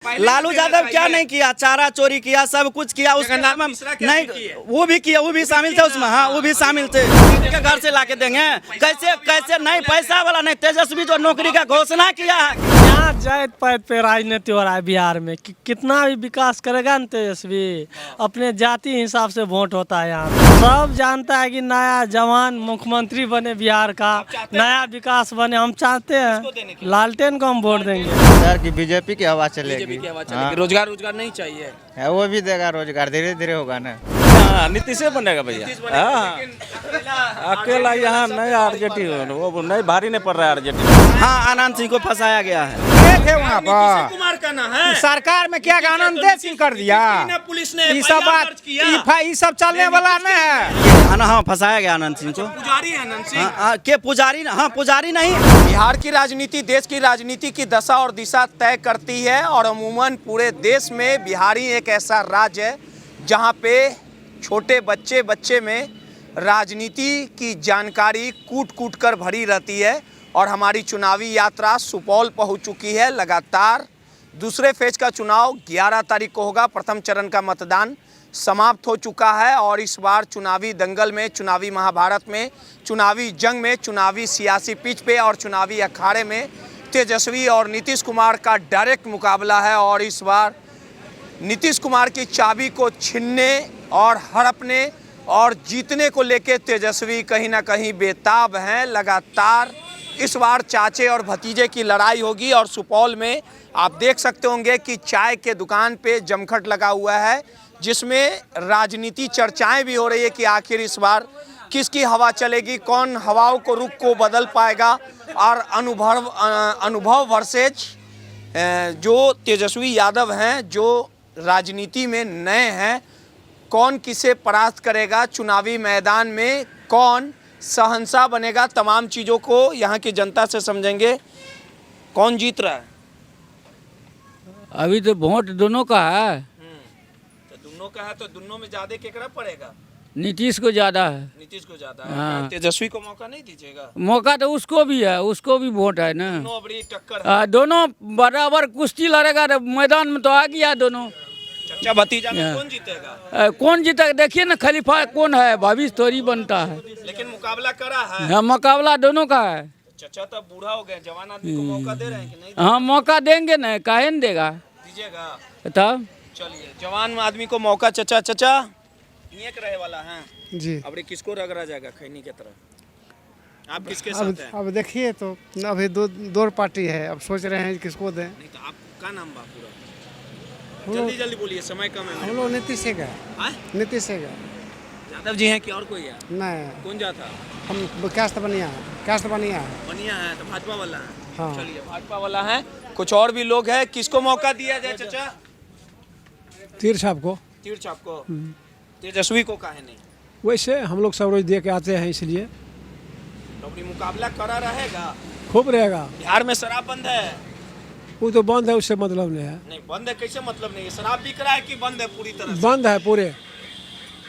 लालू यादव क्या नहीं किया, चारा चोरी किया, सब कुछ किया। उसके नाम नहीं, वो भी किया, वो भी शामिल थे उसमें। हाँ, वो भी शामिल थे। घर से लाके देंगे कैसे? कैसे नहीं? पैसा वाला नहीं। तेजस्वी जो नौकरी का घोषणा किया है, यहाँ जात पात पे राजनीति हो रहा है बिहार में। कितना भी विकास करेगा ना तेजस्वी, अपने जाति हिसाब से वोट होता है यहाँ। सब जानता है कि नया जवान मुख्यमंत्री बने बिहार का, नया विकास बने। हम चाहते हैं लालटेन को हम वोट देंगे। बिहार की बीजेपी की हवा चलेगी। रोजगार नहीं चाहिए है, वो भी देगा रोजगार, धीरे धीरे होगा ना। नीतीश से बनेगा भैया। अकेला यहाँ नहीं आरजेडी, वो नहीं भारी नहीं पड़ रहा है आरजेडी। हाँ, आनंद सिंह को फंसाया गया है। थे वहाँ पर कुमार का ना है सरकार में क्या आनंद सिंह कर दिया। पुलिस ने ये सब बात ये सब चलने वाला नहीं है। हाँ, फंसाया गया आनंद सिंह को। पुजारी है आनंद सिंह। के पुजारी? हाँ, पुजारी नहीं। बिहार की राजनीति देश की राजनीति की दशा और दिशा तय करती है और अमूमन पूरे देश में बिहारी एक ऐसा राज्य है जहां पे छोटे बच्चे में राजनीति की जानकारी कूट कूट कर भरी रहती है। और हमारी चुनावी यात्रा सुपौल पहुंच चुकी है। लगातार दूसरे फेज का चुनाव 11 तारीख को होगा। प्रथम चरण का मतदान समाप्त हो चुका है और इस बार चुनावी दंगल में, चुनावी महाभारत में, चुनावी जंग में, चुनावी सियासी पिच पे और चुनावी अखाड़े में तेजस्वी और नीतीश कुमार का डायरेक्ट मुकाबला है। और इस बार नीतीश कुमार की चाबी को छीनने और हड़पने और जीतने को लेकर तेजस्वी कहीं ना कहीं बेताब हैं। लगातार इस बार चाचे और भतीजे की लड़ाई होगी। और सुपौल में आप देख सकते होंगे कि चाय के दुकान पे जमघट लगा हुआ है, जिसमें राजनीति चर्चाएं भी हो रही है कि आखिर इस बार किसकी हवा चलेगी, कौन हवाओं को रुख को बदल पाएगा। और अनुभव वर्सेज जो तेजस्वी यादव हैं, जो राजनीति में नए हैं, कौन किसे परास्त करेगा, चुनावी मैदान में कौन शहंशाह बनेगा, तमाम चीज़ों को यहाँ की जनता से समझेंगे। कौन जीत रहा है? अभी तो वोट दोनों का है। तो दोनों का है, तो दोनों में ज्यादा केकरा पड़ेगा? नीतीश को ज्यादा है। नीतीश को ज्यादा है। हाँ। तेजस्वी को मौका नहीं दीजिएगा? मौका तो उसको भी है, उसको भी वोट है ना। दोनों बड़ी टक्कर है। दोनों बराबर कुश्ती लड़ेगा। मैदान में तो आ गया दोनों। चाचा भतीजा में कौन जीतेगा? कौन जीता देखिए ना, खलीफा कौन है, भविष्य थोड़ी बनता है। लेकिन मुकाबला करा है। हाँ, मुकाबला दोनों का है। चाचा तो बूढ़ा हो गए, जवान आदमी को मौका दे रहे हैं कि नहीं? हाँ, मौका देंगे ना, काहे न देगा। दीजिएगा तब चलिए, जवान आदमी को मौका। चाचा ये रहे वाला है जी। अब किसको रगड़ा जाएगा खैनी की तरह? आप किसके साथ हैं? अब देखिए तो अभी दो पार्टी है, अब सोच रहे हैं किसको दें। नहीं तो आपका नाम बा पूरा? जल्दी बोलिए, समय कम है। हम लोग नीतीश से गए। नीतीश से गए। यादव जी हैं कि और कोई है? नहीं, कौन जाता? हम कास्ट बनिया बनिया है तो भाजपा वाला है। हाँ। चलिए, भाजपा वाला है। कुछ और भी लोग हैं, किसको मौका दिया जाए चाचा? तीर छाप को। तीर छाप को। तेजस्वी को काहे नहीं? वैसे हम लोग सब रोज दे के आते हैं, इसलिए तो अपनी मुकाबला करा रहेगा। खूब रहेगा। बिहार में शराब बंद है? वो तो बंद है, उससे मतलब नहीं है। नहीं बंद है, कैसे मतलब नहीं है? शराब बिक रहा है कि बंद है पूरी तरह से? बंद है पूरे।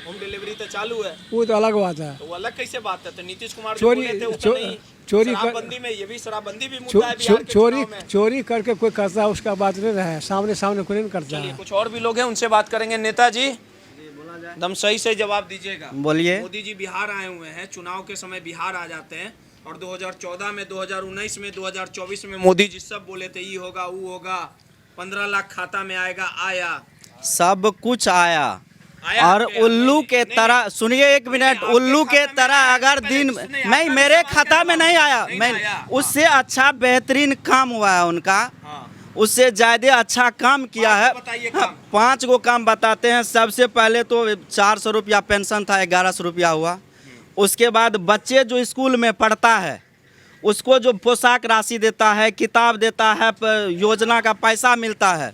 होम डिलीवरी तो चालू है। वो तो अलग बात है। तो वो अलग कैसे बात है? तो नीतीश कुमार जो चोरी- बोले थे वो चो- तो नहीं। चोरी शराबबंदी में, ये भी शराबबंदी भी मुद्दा है बिहार के चोरी चुनाव में। चोरी करके कोई करता है, उसका बात नहीं रहा। सामने कोई नहीं करता चलिए, है। कुछ और भी लोग हैं, उनसे बात करेंगे। नेताजी एकदम सही से जवाब दीजिएगा। बोलिए। मोदी जी बिहार आए हुए हैं, चुनाव के समय बिहार आ जाते हैं और 2014 में, 2019 में, 2024 में मोदी जी सब बोले थे ये होगा वो होगा, 15 लाख खाता में आएगा, आया सब कुछ आया। और आपके उल्लू नहीं, के नहीं, तरह, सुनिए एक मिनट, आपके उल्लू खाता के में तरह आया, अगर पहले दिन सुनिए, नहीं, आपका मेरे जवाब खाता क्या में था? नहीं आया। नहीं मैं आया। उससे अच्छा बेहतरीन काम हुआ है उनका। हाँ। उससे ज्यादा अच्छा काम किया है। बताइए काम। 5 गो काम बताते हैं। सबसे पहले तो 400 रुपया पेंशन था, 1100 रुपया हुआ। उसके बाद बच्चे जो स्कूल में पढ़ता है उसको जो पोशाक राशि देता है, किताब देता है, योजना का पैसा मिलता है।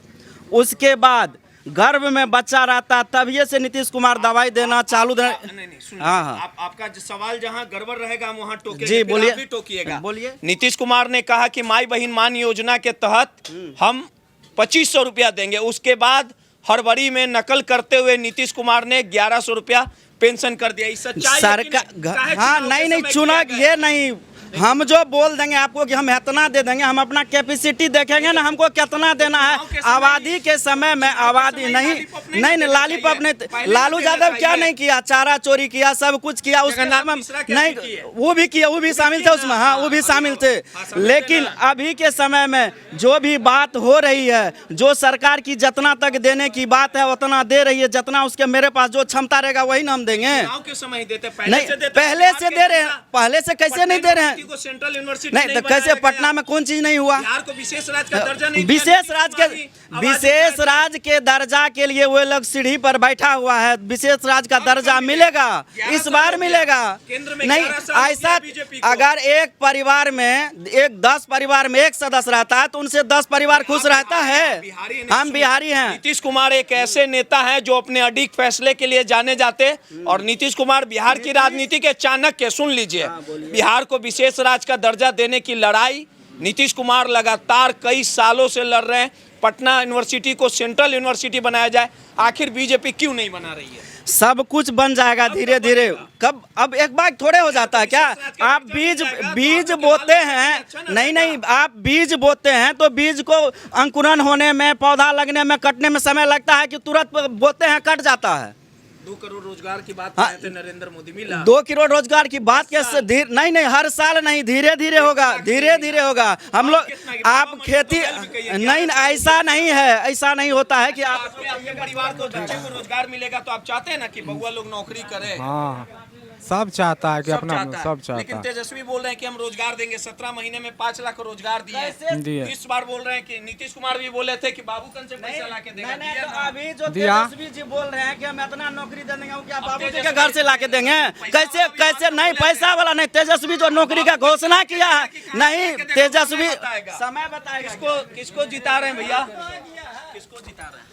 उसके बाद गर्भ में बच्चा रहता, तभी से नीतीश कुमार दवाई देना चालू नहीं सुनिए, हाँ। आपका सवाल जहाँ गड़बड़ रहेगा वहाँ टोकेगा। जी, फिर बोलिए। आप भी टोकिएगा। बोलिए। नीतीश कुमार ने कहा कि माई बहन मान योजना के तहत हम 2500 रुपया देंगे। उसके बाद हड़बड़ी में नकल करते हुए नीतीश कुमार ने 1100 रुपया पेंशन कर दिया। इस सच्चाई सरकार। हाँ, नहीं चुना, ये नहीं हम जो बोल देंगे आपको कि हम इतना दे देंगे, हम अपना कैपेसिटी देखेंगे ना, हमको कितना देना है। आबादी के समय में आबादी नहीं लालीपॉप नहीं, लालू यादव क्या नहीं किया, चारा चोरी किया, सब कुछ किया, उसके नाम नहीं वो भी किया, वो भी शामिल थे उसमें, हाँ वो भी शामिल थे। लेकिन अभी के समय में जो भी बात हो रही है, जो सरकार की जितना तक देने की बात है उतना दे रही है, जितना उसके मेरे पास जो क्षमता रहेगा वही ना हम देंगे। समय देते नहीं पहले से दे रहे हैं, पहले से कैसे नहीं दे रहे हैं? सेंट्रल यूनिवर्सिटी नहीं तो कैसे पटना में कौन चीज नहीं हुआ? बिहार को विशेष राज्य का दर्जा नहीं, विशेष राज्य के दर्जा के लिए वो लोग सीढ़ी पर बैठा हुआ है। विशेष राज्य का दर्जा मिलेगा, इस बार मिलेगा। नहीं ऐसा अगर एक परिवार में 10 परिवार में एक सदस्य रहता है तो उनसे 10 परिवार खुश रहता है। हम बिहारी हैं। नीतीश कुमार एक ऐसे नेता हैं जो अपने अडिग फैसले के लिए जाने जाते, और नीतीश कुमार बिहार की राजनीति के चाणक्य, सुन लीजिए। बिहार को विशेष राज्य का दर्जा देने की लड़ाई नीतीश कुमार लगातार कई सालों से लड़ रहे हैं। पटना यूनिवर्सिटी को सेंट्रल यूनिवर्सिटी बनाया जाए, आखिर बीजेपी क्यों नहीं बना रही है? सब कुछ बन जाएगा धीरे धीरे। कब अब एक बार थोड़े हो जाता है क्या? आप बीज बोते हैं, नहीं आप बीज बोते हैं तो बीज को अंकुरन होने में, पौधा लगने में, कटने में समय लगता है कि तुरंत बोते हैं कट जाता है। 2 करोड़ रोजगार की बात कर रहे थे नरेंद्र मोदी, मिला 2 करोड़ रोजगार की बात कैसे? नहीं हर साल नहीं, धीरे धीरे होगा, धीरे धीरे होगा। हम लोग आप खेती नहीं, ऐसा नहीं है, ऐसा नहीं होता है कि आप अपने परिवार को, बच्चे को रोजगार मिलेगा तो आप चाहते हैं ना कि बहुआ लोग नौकरी करें। हाँ सब चाहता है कि अपना सब चाहता लेकिन है। तेजस्वी बोल रहे हैं कि हम रोजगार देंगे, 17 महीने में 5 लाख रोजगार दिए। इस बार बोल रहे हैं कि नीतीश कुमार भी बोले थे कि बाबूकन से पैसा ला के देगा। अभी जो तेजस्वी जी बोल रहे हैं कि हम इतना नौकरी दे देंगे, क्या बाबू जी के घर से ला के देंगे? कैसे नहीं, पैसा वाला नहीं। तेजस्वी जो नौकरी का घोषणा किया है, नहीं तेजस्वी समय बताएगा। किसको जिता रहे हैं भैया, किसको जिता रहे हैं?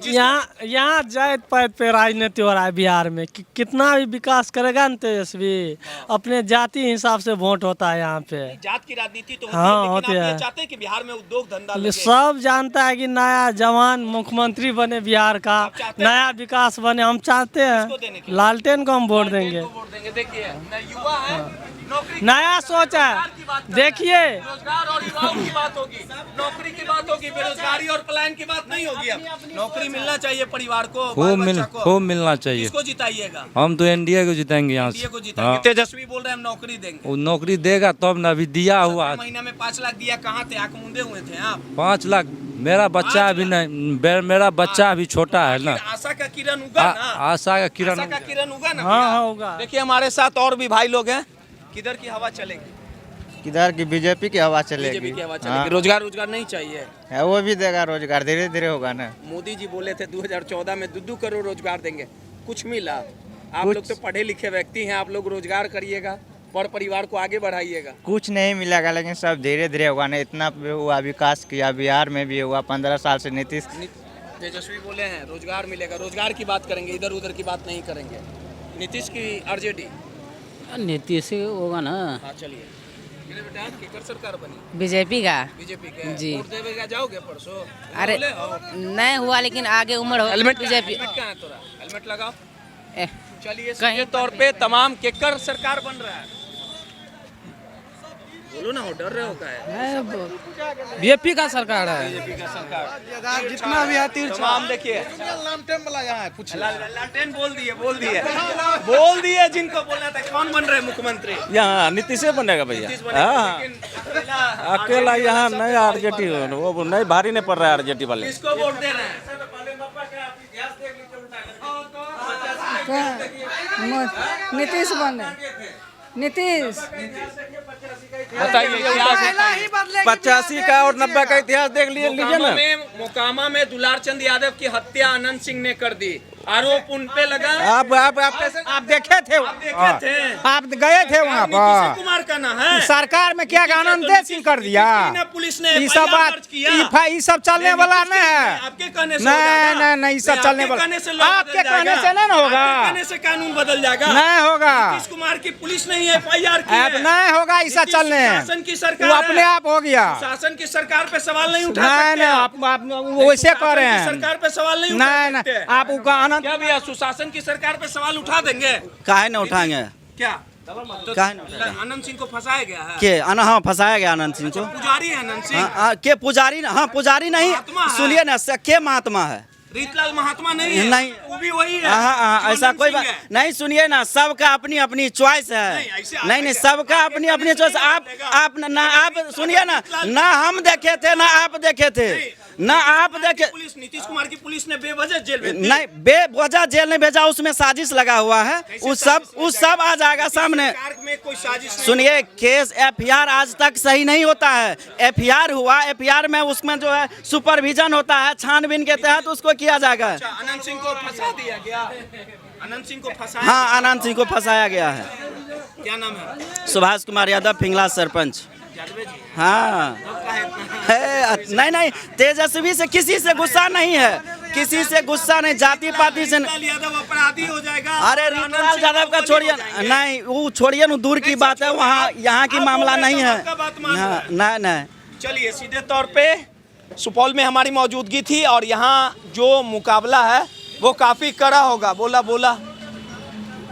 यहाँ जात पात पे राजनीति हो रहा है बिहार में। कितना भी विकास करेगा ना तेजस्वी, अपने जाति हिसाब से वोट होता है यहाँ पे। जात की राजनीति तो हाँ होती होती है, है। आप ये चाहते हैं कि बिहार में उद्योग धंधा लगे। सब जानता है कि नया जवान मुख्यमंत्री बने बिहार का, नया विकास बने। हम चाहते हैं लालटेन को हम वोट देंगे। देखिए युवा है, नौकरी नया सोच है, देखिए रोजगार और युवाओं की बात होगी, नौकरी की बात होगी, बेरोजगारी और पलायन की बात नहीं होगी। अब नौकरी मिलना चाहिए परिवार को, खूब मिलना चाहिए। किसको जिताइएगा? हम तो एनडीए को जिताएंगे यहाँ एनडीए को से। जिताएंगे। तेजस्वी बोल रहे हैं हम नौकरी देंगे। वो नौकरी देगा तब ना, अभी दिया हुआ महीना में 5 लाख दिया, कहाँ थे? आंख मूंदे हुए थे आप। 5 लाख। मेरा बच्चा अभी नहीं, मेरा बच्चा अभी छोटा है ना। आशा का किरण उगा ना, आशा का किरण आशा का किरण उगा ना। हाँ होगा। देखिए हमारे साथ और भी भाई लोग हैं। किधर की हवा चलेगी? किधर की बीजेपी की हवा बीजेपी चलेगी। की हवा चलेगी। रोजगार नहीं चाहिए है, वो भी देगा रोजगार, धीरे धीरे होगा ना। मोदी जी बोले थे 2014 में 2 करोड़ रोजगार देंगे, कुछ मिला? आप लोग तो पढ़े लिखे व्यक्ति हैं, आप लोग रोजगार करिएगा और परिवार को आगे बढ़ाइएगा। कुछ नहीं मिलेगा, लेकिन सब धीरे धीरे होगा ना। इतना हुआ विकास किया, बिहार में भी हुआ 15 साल से। नीतीश तेजस्वी बोले हैं रोजगार मिलेगा, रोजगार की बात करेंगे, इधर उधर की बात नहीं करेंगे। नीतीश की आरजेडी? नीतीश होगा ना। हाँ चलिए। मेरे बेटा केकर सरकार बनी? बीजेपी का। बीजेपी के जी। वोट देवेगा, जाओगे परसों? अरे नहीं हुआ, लेकिन आगे उम्र हो। हेलमेट बीजेपी हेलमेट कहाँ है तोरा? हेलमेट लगाओ। ए, चलिए कहीं सीधे तौर पे तमाम केकर सरकार बन रहा है। बोलो ना, हो डर रहे हो का है? बीजेपी का सरकार है। बीजेपी का सरकार जितना भी है तमाम देखिए लालटेन वाला यहाँ है, कुछ लालटेन बोल दिए जिनको बोलना था। कौन बन रहे हैं मुख्यमंत्री? यहाँ नीतीश बनेगा भैया। नीतीश बनेगा, हाँ लेकिन अकेला यहाँ नहीं, आरजेडी वो नहीं, भारी नहीं पड़ रहा है आरजेडी वाले। किसको वोट दे रहे हैं? नीतीश बने, नीतीश। बताइए क्या 85 का और 90 का इतिहास देख लीजिए ना। मोकामा में दुलार चंद यादव की हत्या अनंत सिंह ने कर दी, आरोप उन पे लगा। आप देखे थे, आप गए थे वहाँ नीतीश पर। कुमार का ना है सरकार में क्या कानून दे सिंह कर दिया। पुलिस ने ये सब बात, ये सब चलने वाला नहीं है। आपके कहने से नहीं सब चलने वाला। आपके कहने से नहीं होगा, कहने से कानून बदल जाएगा। नहीं होगा। नीतीश कुमार की पुलिस ने FIR की अब नहीं होगा, ऐसा चलने। शासन की सरकार वो अपने आप हो गया। शासन की सरकार पे सवाल नहीं उठा नहीं सकते। आप वैसे कर रहे हैं। सरकार पे सवाल नहीं उठा सकते। नहीं आप क्या भैया सुशासन की सरकार पे सवाल उठा देंगे? काहे न उठाएंगे? क्या काहे नहीं उठा रहे? आनंद सिंह को फंसाया गया है। के हाँ फंसाया गया आनंद सिंह को। पुजारी है आनंद सिंह। के पुजारी, हाँ पुजारी नहीं, महात्मा है। सुनिए ना, के महात्मा है, रीतलाल महात्मा नहीं है। नहीं। वो भी वही है। हाँ ऐसा आनंद कोई सिंह बात है। नहीं। सुनिए ना, सबका अपनी अपनी चॉइस है। ऐसे आप नहीं सबका अपनी अपनी चॉइस। आप ना आप सुनिए ना हम देखे थे ना आप देखे थे ना आप देखे। पुलिस, नीतीश कुमार की पुलिस ने बेवजह जेल भेज दी। नहीं बेवजह जेल नहीं भेजा, उसमें साजिश लगा हुआ है। उस सब आ जाएगा सामने। सरकार में कोई साजिश नहीं। सुनिए, केस एफआईआर आज तक सही नहीं होता है। एफआईआर हुआ, एफआईआर में उसमें जो है सुपरविजन होता है, छानबीन के तहत उसको किया जाएगा। आनंद सिंह को फंसा दिया गया। आनंद सिंह को फंसाया। हाँ आनंद सिंह को फंसाया गया है। क्या नाम है? सुभाष कुमार यादव, पिंगला सरपंच। हाँ है, नहीं तेजस्वी से किसी से गुस्सा नहीं है, किसी से गुस्सा नहीं, जाति पाति से। रीतलाल यादव अपराधी हो जाएगा। अरे रीतलाल यादव का छोड़िए, नहीं वो छोड़िए ना, दूर की बात है, वहाँ यहाँ की मामला नहीं है। हाँ, नहीं। चलिए सीधे तौर पे सुपौल में हमारी मौजूदगी थी और यहाँ जो मुकाबला है वो काफी कड़ा होगा। बोला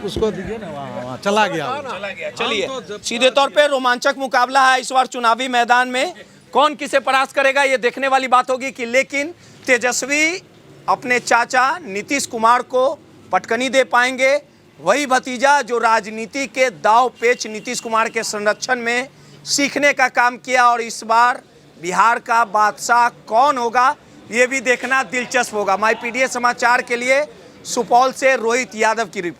उसको दीजिए ना, वहाँ चला गया। चलिए सीधे तौर पे रोमांचक मुकाबला है इस बार चुनावी मैदान में। कौन किसे परास्त करेगा ये देखने वाली बात होगी कि लेकिन तेजस्वी अपने चाचा नीतीश कुमार को पटकनी दे पाएंगे। वही भतीजा जो राजनीति के दाव पेच नीतीश कुमार के संरक्षण में सीखने का काम किया, और इस बार बिहार का बादशाह कौन होगा ये भी देखना दिलचस्प होगा। माई पीडीए समाचार के लिए सुपौल से रोहित यादव की रिपोर्ट।